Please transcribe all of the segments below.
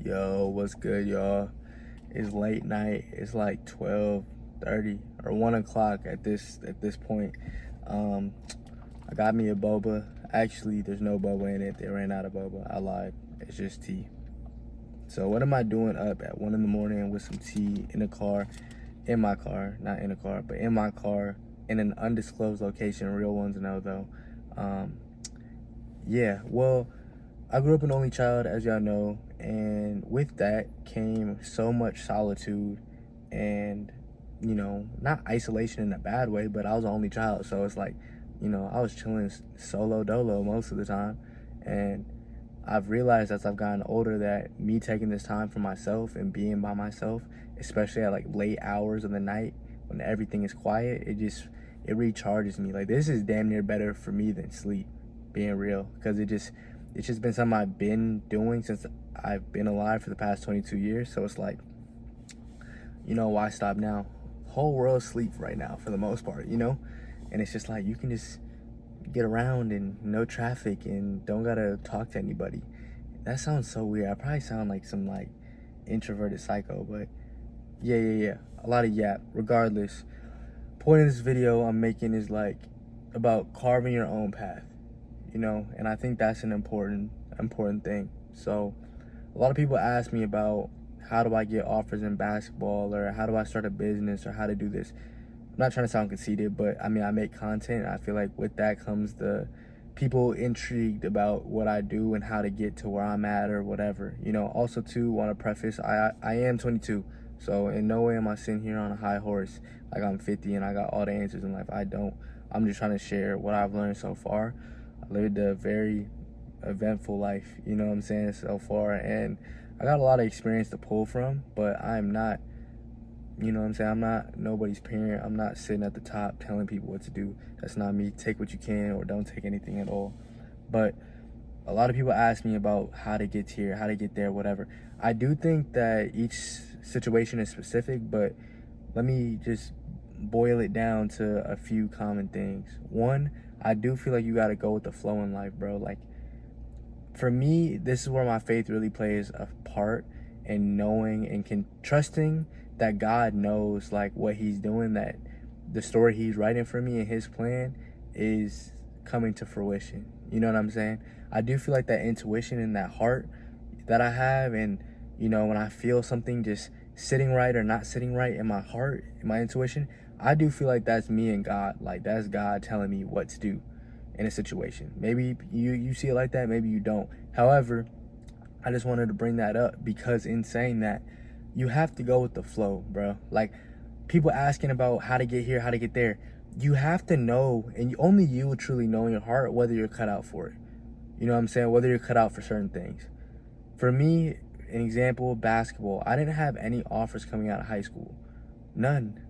Yo, what's good, y'all? It's late night. It's like 12:30 or 1 o'clock at this point. Um, I got me a boba. Actually, there's no boba in it. They ran out of boba. I lied. It's just tea. So what am I doing up at 1 in the morning with some tea in the car, in my car, not in a car, but in my car, in an undisclosed location. Real ones know though. Um, yeah, well, I grew up an only child, as y'all know, and with that came so much solitude and, not isolation in a bad way, but I was the only child. So it's like, I was chilling solo dolo most of the time. And I've realized as I've gotten older that me taking this time for myself and being by myself, especially at like late hours of the night when everything is quiet, it recharges me. Like, this is damn near better for me than sleep, being real, because it's just been something I've been doing since I've been alive for the past 22 years. So it's like, why stop now? Whole world sleep right now for the most part, And it's just like, you can just get around and no traffic and don't gotta talk to anybody. That sounds so weird. I probably sound like some like introverted psycho, but yeah. A lot of yap. Regardless, point of this video I'm making is like about carving your own path, and I think that's an important thing. So a lot of people ask me about how do I get offers in basketball, or how do I start a business, or how to do this. I'm not trying to sound conceited, but I mean, I make content. I feel like with that comes the people intrigued about what I do and how to get to where I'm at or whatever. Also too, want to preface, I am 22. So in no way am I sitting here on a high horse like I'm 50 and I got all the answers in life. I don't. I'm just trying to share what I've learned so far. I lived a very eventful life, so far, and I got a lot of experience to pull from, but I'm not, I'm not nobody's parent. I'm not sitting at the top telling people what to do. That's not me. Take what you can or don't take anything at all. But a lot of people ask me about how to get here, how to get there, whatever. I do think that each situation is specific, but let me just boil it down to a few common things. One, I do feel like you got to go with the flow in life, bro. Like, for me, this is where my faith really plays a part in knowing and trusting that God knows like what he's doing, that the story he's writing for me and his plan is coming to fruition. You know what I'm saying? I do feel like that intuition and that heart that I have, and when I feel something just sitting right or not sitting right in my heart, in my intuition, I do feel like that's me and God. Like, that's God telling me what to do in a situation. Maybe you see it like that, maybe you don't. However, I just wanted to bring that up because in saying that, you have to go with the flow, bro. Like, people asking about how to get here, how to get there. You have to know, and only you will truly know in your heart whether you're cut out for it. You know what I'm saying? Whether you're cut out for certain things. For me, an example, basketball. I didn't have any offers coming out of high school. None.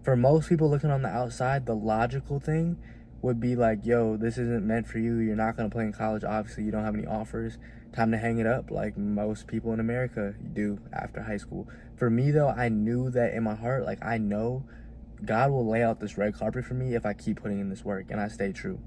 For most people looking on the outside, the logical thing would be like, yo, this isn't meant for you. You're not going to play in college. Obviously, you don't have any offers. Time to hang it up like most people in America do after high school. For me, though, I knew that in my heart, like, I know God will lay out this red carpet for me if I keep putting in this work and I stay true.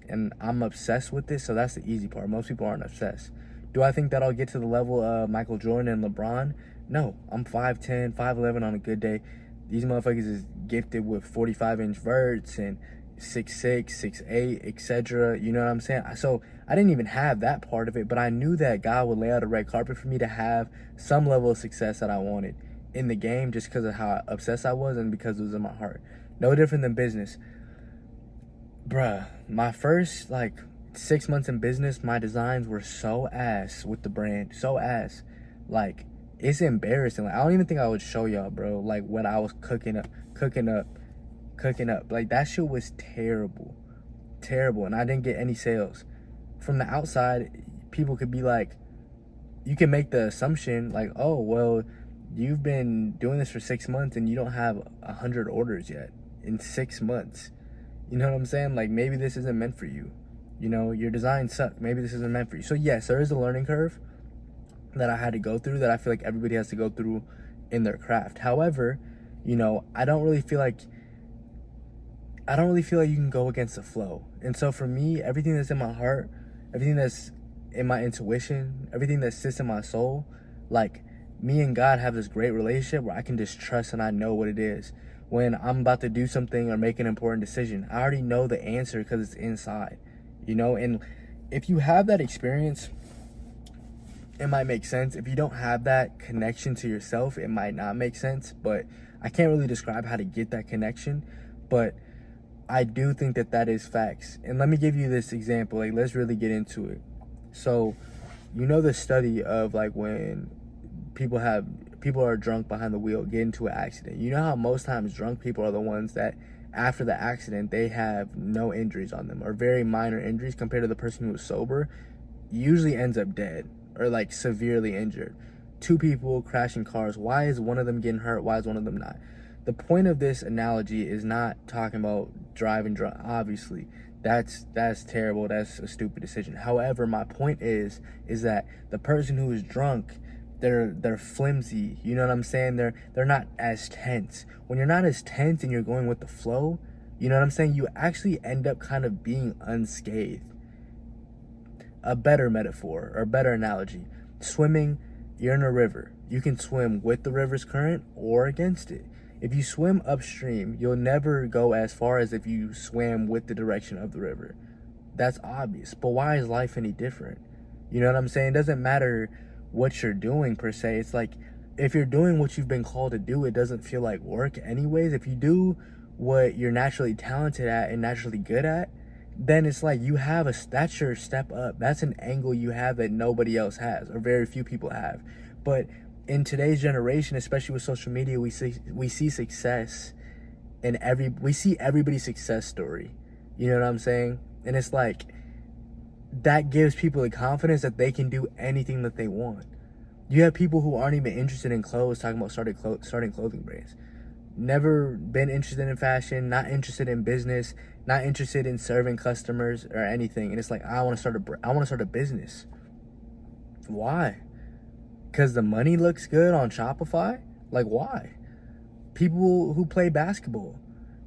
And I'm obsessed with this, so that's the easy part. Most people aren't obsessed. Do I think that I'll get to the level of Michael Jordan and LeBron? No. I'm 5'10", 5'11" on a good day. These motherfuckers is gifted with 45-inch verts and 6'6", 6'8", etc. You know what I'm saying? So I didn't even have that part of it, but I knew that God would lay out a red carpet for me to have some level of success that I wanted in the game, just because of how obsessed I was and because it was in my heart. No different than business. Bruh, my first 6 months in business, my designs were so ass with the brand. So ass. Like, it's embarrassing. Like, I don't even think I would show y'all, bro, like what I was cooking up. Like, that shit was terrible. And I didn't get any sales. From the outside, people could be like, you can make the assumption like, oh, well, you've been doing this for 6 months and you don't have 100 orders yet in 6 months. You know what I'm saying? Like, maybe this isn't meant for you. Your design sucked. Maybe this isn't meant for you. So yes, there is a learning curve that I had to go through, that I feel like everybody has to go through in their craft. However, I don't really feel like you can go against the flow. And so for me, everything that's in my heart, everything that's in my intuition, everything that sits in my soul, Like, me and God have this great relationship where I can just trust and I know what it is. When I'm about to do something or make an important decision, I already know the answer because it's inside, you know? And if you have that experience, it might make sense. If you don't have that connection to yourself, it might not make sense. But I can't really describe how to get that connection. But I do think that that is facts. And let me give you this example. Like, let's really get into it. So, you know the study of like when people are drunk behind the wheel, get into an accident. You know how most times drunk people are the ones that after the accident they have no injuries on them or very minor injuries compared to the person who was sober, usually ends up dead or like severely injured. Two people crashing cars. Why is one of them getting hurt? Why is one of them not? The point of this analogy is not talking about driving drunk. Obviously, that's terrible. That's a stupid decision. However, my point is that the person who is drunk, they're flimsy. You know what I'm saying? They're not as tense. When you're not as tense and you're going with the flow, you know what I'm saying? You actually end up kind of being unscathed. A better metaphor or better analogy: swimming. You're in a river. You can swim with the river's current or against it. If you swim upstream, you'll never go as far as if you swam with the direction of the river. That's obvious. But why is life any different? You know what I'm saying? It doesn't matter what you're doing per se. It's like if you're doing what you've been called to do, it doesn't feel like work anyways. If you do what you're naturally talented at and naturally good at, then it's like that's your step up. That's an angle you have that nobody else has or very few people have. But in today's generation, especially with social media, we see success in we see everybody's success story. You know what I'm saying? And it's like that gives people the confidence that they can do anything that they want. You have people who aren't even interested in clothes talking about starting clothing brands. Never been interested in fashion, not interested in business, not interested in serving customers or anything. And it's like, I want to start a business. Why? Because the money looks good on Shopify? Like, why? People who play basketball,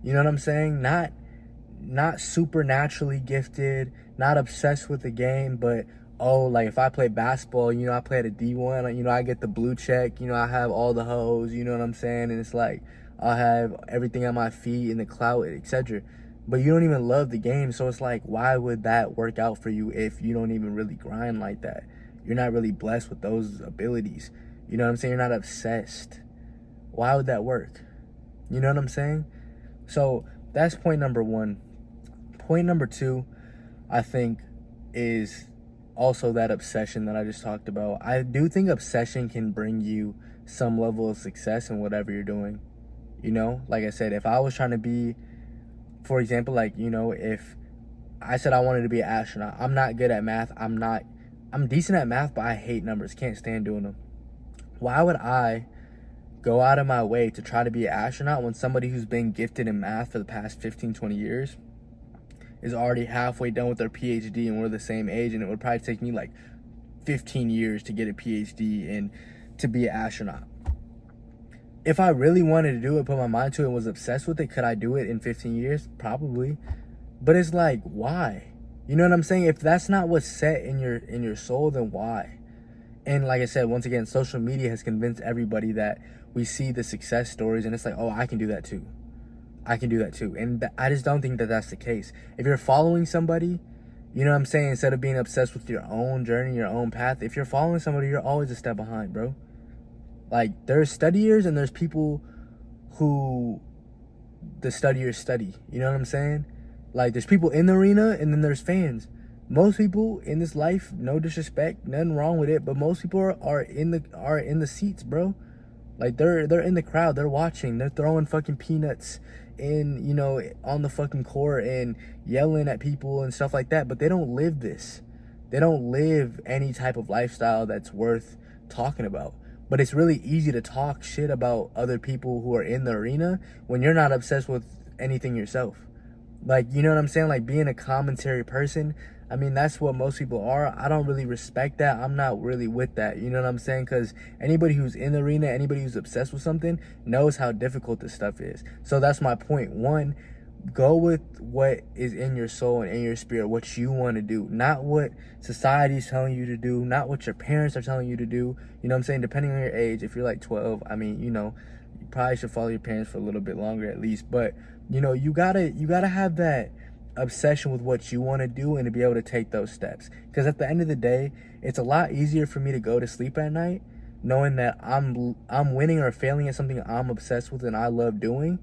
you know what I'm saying? Not supernaturally gifted, not obsessed with the game, but like if I play basketball, you know, I play at a D1, you know, I get the blue check, you know, I have all the hoes, you know what I'm saying? And it's like, I'll have everything at my feet and the clout, etc. But you don't even love the game, so it's like, why would that work out for you if you don't even really grind like that? You're not really blessed with those abilities. You know what I'm saying? You're not obsessed. Why would that work? You know what I'm saying? So that's point number one. Point number two, I think, is also that obsession that I just talked about. I do think obsession can bring you some level of success in whatever you're doing. You know, like I said, if I was trying to be, for example, like, you know, if I said I wanted to be an astronaut, I'm not good at math. I'm decent at math, but I hate numbers. Can't stand doing them. Why would I go out of my way to try to be an astronaut when somebody who's been gifted in math for the past 15, 20 years is already halfway done with their PhD and we're the same age, and it would probably take me like 15 years to get a PhD and to be an astronaut? If I really wanted to do it, put my mind to it, and was obsessed with it, could I do it in 15 years? Probably. But it's like, why? You know what I'm saying? If that's not what's set in your soul, then why? And like I said, once again, social media has convinced everybody that we see the success stories and it's like, oh, I can do that too. I can do that too. And I just don't think that that's the case. If you're following somebody, you know what I'm saying, instead of being obsessed with your own journey, your own path, if you're following somebody, you're always a step behind, bro. Like, there's studiers and there's people who the studiers study. You know what I'm saying? Like, there's people in the arena and then there's fans. Most people in this life, no disrespect, nothing wrong with it, but most people are in the seats, bro. Like, they're in the crowd, they're watching, they're throwing fucking peanuts in, you know, on the fucking court and yelling at people and stuff like that, but they don't live this. They don't live any type of lifestyle that's worth talking about. But it's really easy to talk shit about other people who are in the arena when you're not obsessed with anything yourself. Like, you know what I'm saying? Like, being a commentary person, I mean, that's what most people are. I don't really respect that. I'm not really with that. You know what I'm saying? Because anybody who's in the arena, anybody who's obsessed with something knows how difficult this stuff is. So that's my point. One, Go with what is in your soul and in your spirit, what you want to do, not what society's telling you to do, not what your parents are telling you to do. You know what I'm saying? Depending on your age, if you're like 12, I mean, you know, you probably should follow your parents for a little bit longer at least. But, you know, you gotta have that obsession with what you want to do and to be able to take those steps. Because at the end of the day, it's a lot easier for me to go to sleep at night knowing that I'm winning or failing at something I'm obsessed with and I love doing.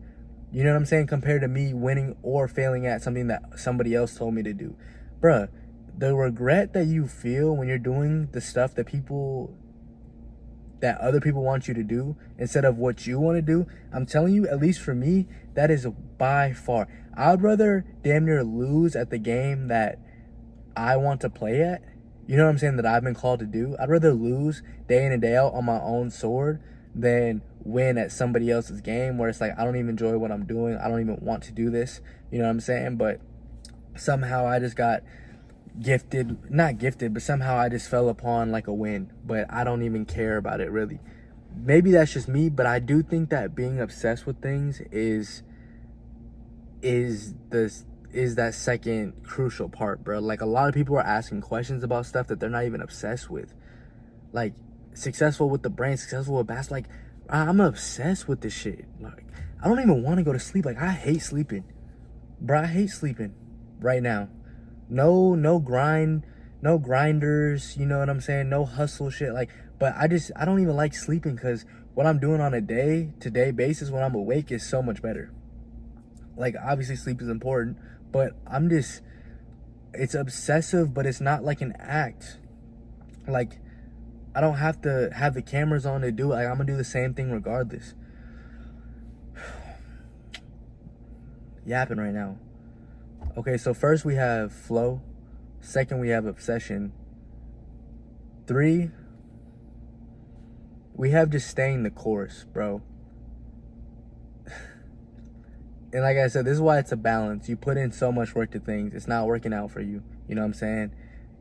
You know what I'm saying? Compared to me winning or failing at something that somebody else told me to do. Bruh, the regret that you feel when you're doing the stuff that other people want you to do instead of what you want to do, I'm telling you, at least for me, that is by far. I'd rather damn near lose at the game that I want to play at. You know what I'm saying? That I've been called to do. I'd rather lose day in and day out on my own sword than win at somebody else's game where it's like I don't even enjoy what I'm doing. I don't even want to do this. You know what I'm saying? But somehow I just got gifted, not gifted, but somehow I just fell upon like a win. But I don't even care about it really. Maybe that's just me, but I do think that being obsessed with things is that second crucial part, bro. Like a lot of people are asking questions about stuff that they're not even obsessed with. Like successful with the brain, successful with bass. Like I'm obsessed with this shit. Like I don't even want to go to sleep. Like I hate sleeping, bro. I hate sleeping right now. No grind, no grinders. You know what I'm saying? No hustle shit. Like, but I don't even like sleeping because what I'm doing on a day-to-day basis when I'm awake is so much better. Like obviously sleep is important, but it's obsessive, but it's not like an act. Like I don't have to have the cameras on to do it. Like I'm gonna do the same thing regardless. Yapping right now. Okay, so first we have flow. Second we have obsession. 3, we have just staying the course, bro. And like I said, this is why it's a balance. You put in so much work to things, it's not working out for you. You know what I'm saying?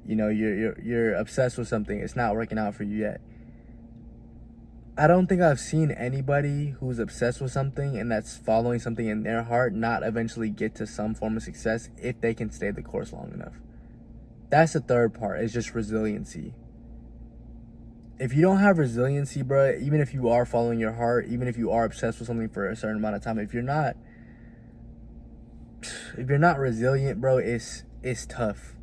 You know, you're obsessed with something, it's not working out for you yet. I don't think I've seen anybody who's obsessed with something and that's following something in their heart not eventually get to some form of success if they can stay the course long enough. That's the third part, is just resiliency. If you don't have resiliency, bro, even if you are following your heart, even if you are obsessed with something for a certain amount of time, if you're not resilient, bro, it's tough.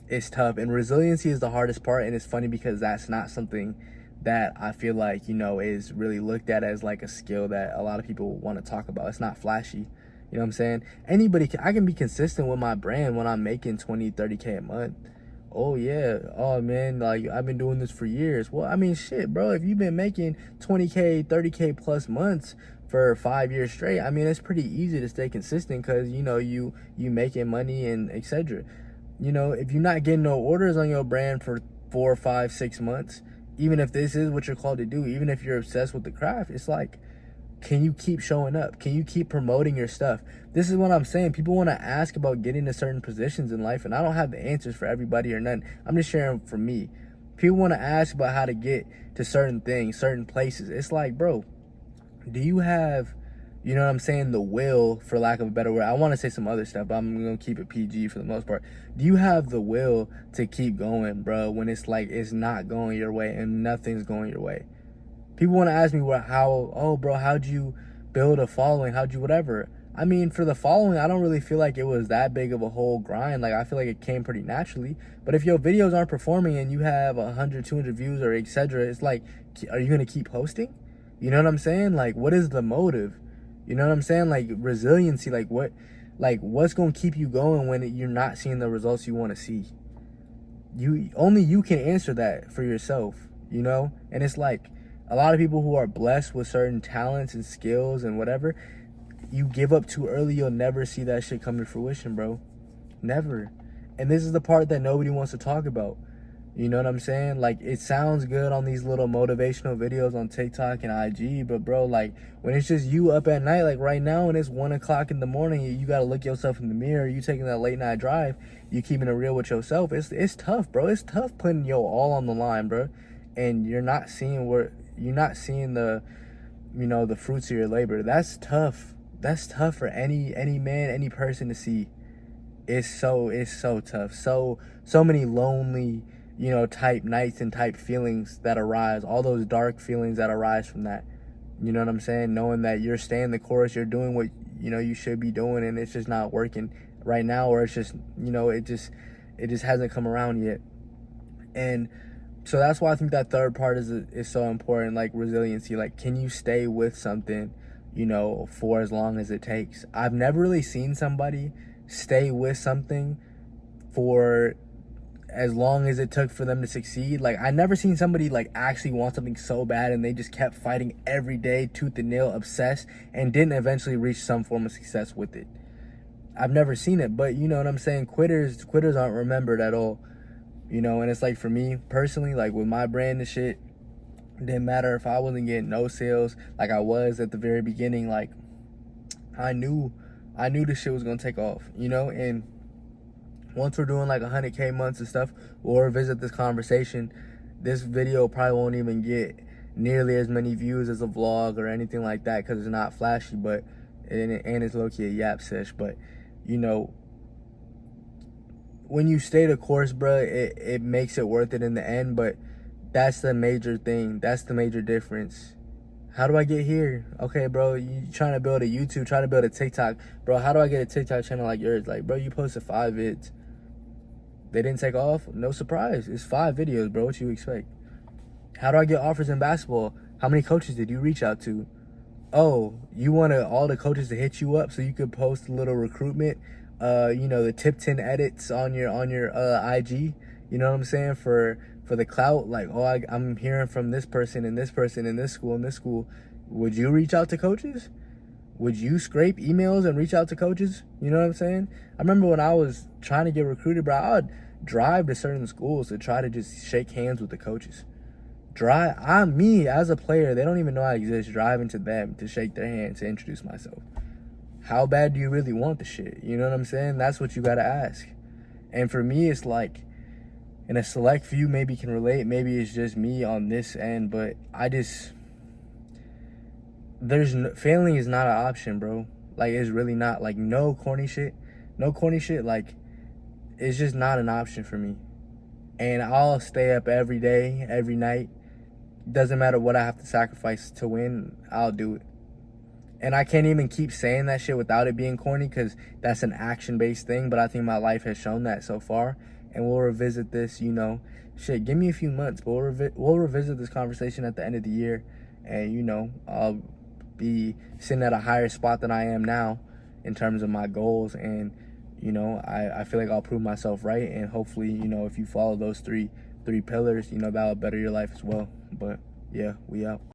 It's tough. And resiliency is the hardest part. And it's funny because that's not something that I feel like, you know, is really looked at as like a skill that a lot of people want to talk about. It's not flashy. You know what I'm saying? I can be consistent with my brand when I'm making 20, 30K a month. Oh yeah. Oh man, like I've been doing this for years. Well, I mean, shit, bro, if you've been making 20K, 30K plus months for 5 years straight, I mean, it's pretty easy to stay consistent because, you know, you making money and etc. You know, if you're not getting no orders on your brand for 4, 5, 6 months, even if this is what you're called to do, even if you're obsessed with the craft, it's like, can you keep showing up? Can you keep promoting your stuff? This is what I'm saying. People want to ask about getting to certain positions in life, and I don't have the answers for everybody or none. I'm just sharing from me. People want to ask about how to get to certain things, certain places. It's like, bro, do you have, you know what I'm saying, the will, for lack of a better word? I want to say some other stuff, but I'm going to keep it PG for the most part. Do you have the will to keep going, bro, when it's like it's not going your way and nothing's going your way? People want to ask me, how'd you build a following? How'd you whatever? I mean, for the following, I don't really feel like it was that big of a whole grind. Like, I feel like it came pretty naturally. But if your videos aren't performing and you have 100, 200 views or etc., it's like, are you going to keep posting? You know what I'm saying? Like, what is the motive? You know what I'm saying? Like, resiliency, what's going to keep you going when you're not seeing the results you want to see? Only you can answer that for yourself, you know? And it's like, a lot of people who are blessed with certain talents and skills and whatever, you give up too early, you'll never see that shit come to fruition, bro. Never. And this is the part that nobody wants to talk about. You know what I'm saying? Like, it sounds good on these little motivational videos on TikTok and IG, but bro, like, when it's just you up at night, like right now, when it's 1 o'clock in the morning, you gotta look yourself in the mirror, you taking that late night drive, you keeping it real with yourself. It's tough, bro. It's tough putting your all on the line, bro. And you're not seeing the, you know, the fruits of your labor. That's tough. that's tough for any man, any person to see. It's so tough. So many lonely, you know, type nights and type feelings that arise. All those dark feelings that arise from that. You know what I'm saying? Knowing that you're staying the course, you're doing what, you know, you should be doing, and it's just not working right now, or it's just, you know, it just hasn't come around yet. And so that's why I think that third part is so important, like resiliency. Like, can you stay with something, you know, for as long as it takes? I've never really seen somebody stay with something for as long as it took for them to succeed. Like, I never seen somebody like actually want something so bad and they just kept fighting every day, tooth and nail, obsessed, and didn't eventually reach some form of success with it. I've never seen it, but you know what I'm saying? Quitters aren't remembered at all. You know, and it's like, for me personally, like with my brand and shit, it didn't matter if I wasn't getting no sales like I was at the very beginning. Like, I knew this shit was gonna take off, you know. And once we're doing like 100K months and stuff, we'll revisit this conversation. This video probably won't even get nearly as many views as a vlog or anything like that, because it's not flashy, but and it's low-key a yap sesh. But you know, when you stay the course, bro, it makes it worth it in the end. But that's the major thing. That's the major difference. How do I get here? Okay, bro, you trying to build a YouTube, trying to build a TikTok. Bro, how do I get a TikTok channel like yours? Like, bro, you posted 5 vids. They didn't take off? No surprise. It's 5 videos, bro. What you expect? How do I get offers in basketball? How many coaches did you reach out to? Oh, you wanted all the coaches to hit you up so you could post a little recruitment, you know, the tip 10 edits on your IG. You know what I'm saying? For the clout, like, oh, I'm hearing from this person and this person in this school and this school. Would you reach out to coaches? Would you scrape emails and reach out to coaches? You know what I'm saying? I remember when I was trying to get recruited, bro, I would drive to certain schools to try to just shake hands with the coaches. Me as a player, they don't even know I exist, driving to them to shake their hand, to introduce myself. How bad do you really want the shit? You know what I'm saying? That's what you gotta ask. And for me, it's like, and a select few maybe can relate, maybe it's just me on this end, but failing is not an option, bro. Like, it's really not. Like, no corny shit, like, it's just not an option for me. And I'll stay up every day, every night. Doesn't matter what I have to sacrifice to win, I'll do it. And I can't even keep saying that shit without it being corny, because that's an action-based thing, but I think my life has shown that so far. And we'll revisit this, you know, shit, give me a few months, but we'll revisit this conversation at the end of the year. And, you know, I'll be sitting at a higher spot than I am now in terms of my goals. And, you know, I feel like I'll prove myself right. And hopefully, you know, if you follow those three pillars, you know, that'll better your life as well. But, yeah, we out.